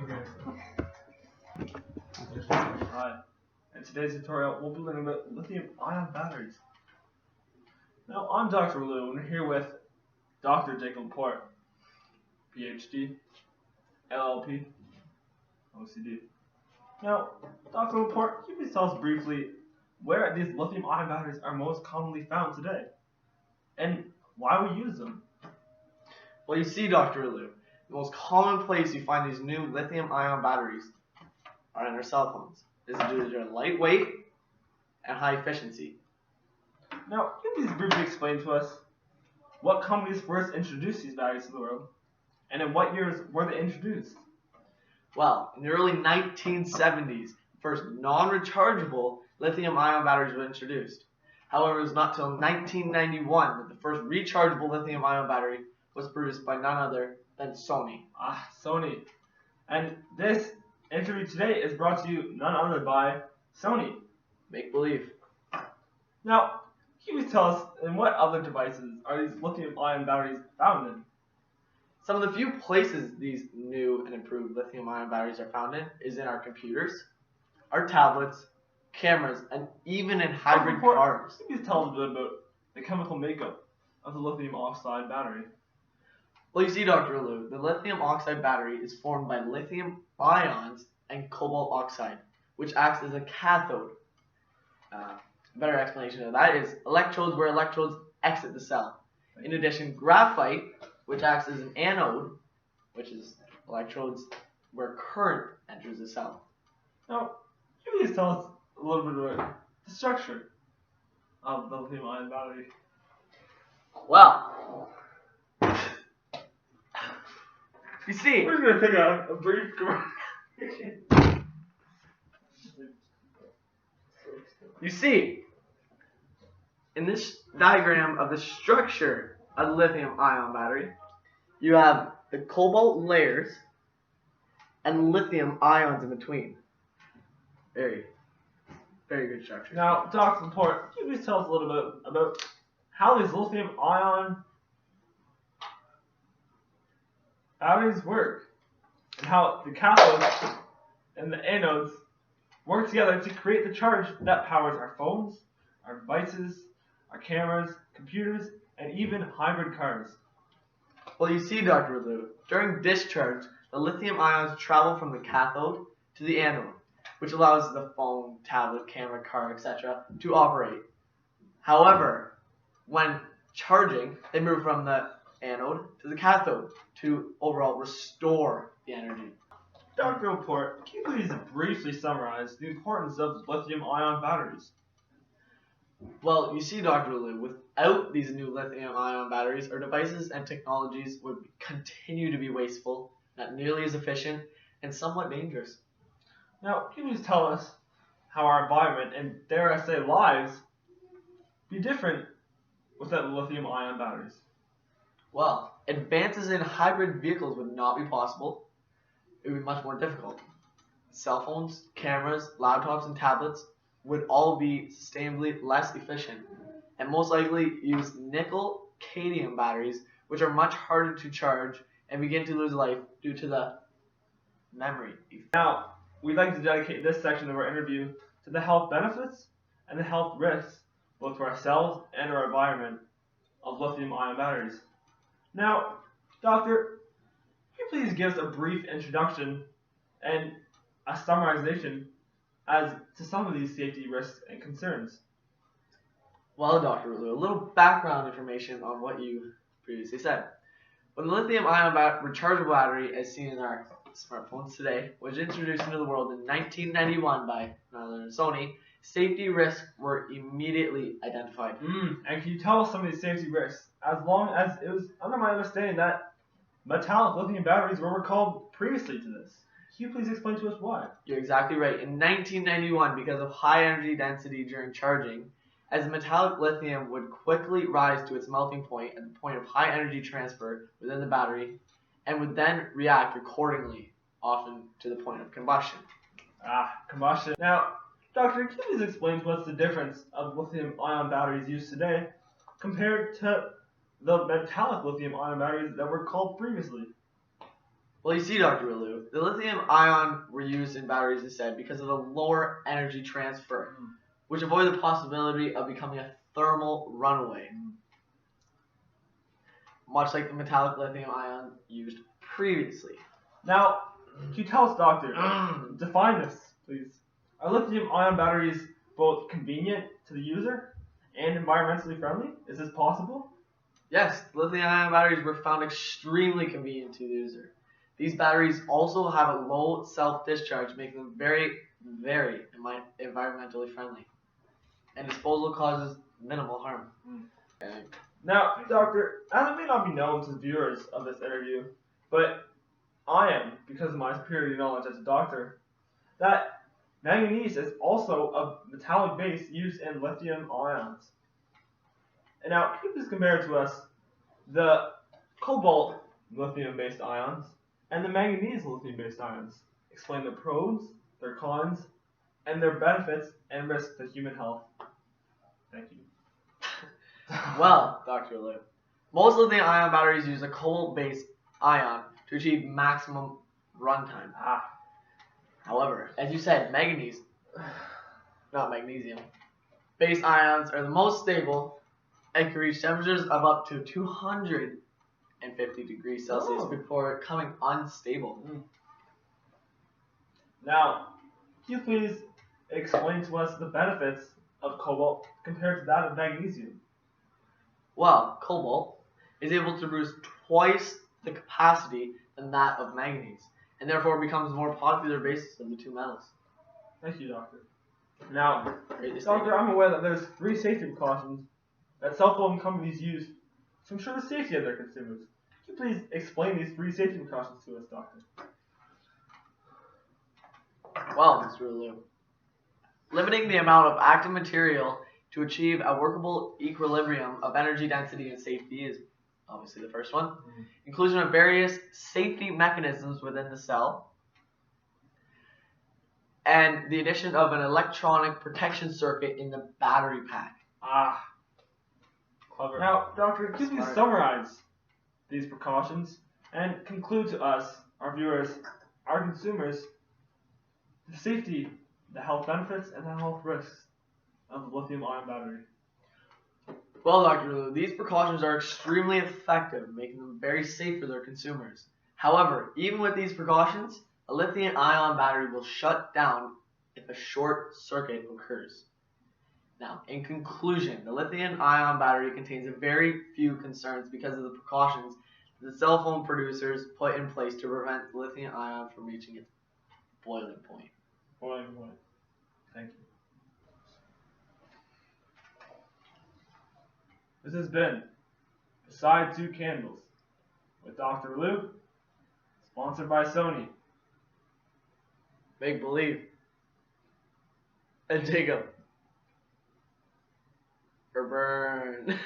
Okay. Hi. In today's tutorial, we'll be learning about lithium-ion batteries. Now, I'm Dr. Lou, and we're here with Dr. Jacob Laporte, PhD, LLP, OCD. Now, Dr. Laporte, can you please tell us briefly where these lithium-ion batteries are most commonly found today, and why we use them? Well, you see, Dr. Lou, the most common place you find these new lithium-ion batteries are in our cell phones. This is due to their lightweight and high efficiency. Now, can you please briefly explain to us what companies first introduced these batteries to the world, and in what years were they introduced? Well, in the early 1970s, the first non-rechargeable lithium-ion batteries were introduced. However, it was not until 1991 that the first rechargeable lithium-ion battery was produced by none other than Sony. Sony. And this interview today is brought to you none other by Sony. Make believe. Now, can you tell us in what other devices are these lithium-ion batteries found in? Some of the few places these new and improved lithium-ion batteries are found in is in our computers, our tablets, cameras, and even in hybrid cars. Can you tell us a bit about the chemical makeup of the lithium oxide battery? Well, you see, Dr. Lou, the lithium oxide battery is formed by lithium ions and cobalt oxide, which acts as a cathode. A better explanation of that is electrodes where electrodes exit the cell. In addition, graphite, which acts as an anode, which is electrodes where current enters the cell. Now, can you please tell us a little bit about the structure of the lithium-ion battery? Well, you see, we're going to take a brief You see, in this diagram of the structure of the lithium-ion battery, you have the cobalt layers and lithium ions in between. Very good structure. Now, Dr. Laporte, can you please tell us a little bit about how these lithium-ion batteries work, and how the cathodes and the anodes work together to create the charge that powers our phones, our devices, our cameras, computers, and even hybrid cars. Well, you see, Dr. Lou, during discharge, the lithium ions travel from the cathode to the anode, which allows the phone, tablet, camera, car, etc. to operate. However, when charging, they move from the anode to the cathode to overall restore the energy. Dr. Laporte, can you please briefly summarize the importance of lithium-ion batteries? Well, you see, Dr. Lou, without these new lithium-ion batteries, our devices and technologies would continue to be wasteful, not nearly as efficient, and somewhat dangerous. Now, can you please tell us how our environment and, dare I say, lives be different without lithium-ion batteries? Well, advances in hybrid vehicles would not be possible. It would be much more difficult. Cell phones, cameras, laptops, and tablets would all be sustainably less efficient, and most likely use nickel-cadmium batteries, which are much harder to charge and begin to lose life due to the memory effect. Now, we'd like to dedicate this section of our interview to the health benefits and the health risks, both to ourselves and our environment, of lithium-ion batteries. Now, Doctor, can you please give us a brief introduction and a summarization as to some of these safety risks and concerns? Well, Dr. Lou, a little background information on what you previously said. When the lithium-ion rechargeable battery, as seen in our smartphones today, was introduced into the world in 1991 by none other than Sony, safety risks were immediately identified. And can you tell us some of these safety risks, as long as it was under my understanding that metallic lithium batteries were recalled previously to this? Can you please explain to us why? You're exactly right. In 1991, because of high energy density during charging, as the metallic lithium would quickly rise to its melting point at the point of high energy transfer within the battery, and would then react accordingly, often to the point of combustion. Combustion. Now, Doctor, can you please explain to us the difference of lithium-ion batteries used today compared to the metallic lithium-ion batteries that were called previously? Well, you see, Dr. Relu, the lithium ion were used in batteries instead because of the lower energy transfer, which avoid the possibility of becoming a thermal runaway, much like the metallic lithium ion used previously. Now, can you tell us, Doctor, define this, please. Are lithium ion batteries both convenient to the user and environmentally friendly? Is this possible? Yes, lithium ion batteries were found extremely convenient to the user. These batteries also have a low self-discharge, making them very, very environmentally friendly. And disposal causes minimal harm. Now, Doctor, as it may not be known to the viewers of this interview, but I am, because of my superior knowledge as a doctor, that manganese is also a metallic base used in lithium ions. And now, can you please compare to us the cobalt lithium-based ions and the manganese lithium-based ions? Explain their pros, their cons, and their benefits and risks to human health. Thank you. Well, Dr. Lou, most lithium ion batteries use a cobalt-based ion to achieve maximum runtime. However, as you said, not magnesium, based ions are the most stable and can reach temperatures of up to 250 degrees Celsius before becoming unstable. Now, can you please explain to us the benefits of cobalt compared to that of magnesium? Well, cobalt is able to produce twice the capacity than that of manganese, and therefore becomes a more popular basis of the two metals. Thank you, Doctor. Now, Doctor, I'm aware that there's 3 safety precautions that cell phone companies use to ensure the safety of their consumers. Can you please explain these 3 safety precautions to us, Doctor? Well, Mr. Lulu, limiting the amount of active material to achieve a workable equilibrium of energy density and safety is obviously the first one. Inclusion of various safety mechanisms within the cell. And the addition of an electronic protection circuit in the battery pack. Clever. Now, Doctor, can you summarize these precautions and conclude to us, our viewers, our consumers, the safety, the health benefits, and the health risks of the lithium-ion battery? Well, Dr. Lulu, these precautions are extremely effective, making them very safe for their consumers. However, even with these precautions, a lithium-ion battery will shut down if a short circuit occurs. Now, in conclusion, the lithium-ion battery contains a very few concerns because of the precautions that the cell phone producers put in place to prevent the lithium-ion from reaching its boiling point. Thank you. This has been Beside Two Candles with Dr. Lou, sponsored by Sony. Make believe. And Jacob. Or burn.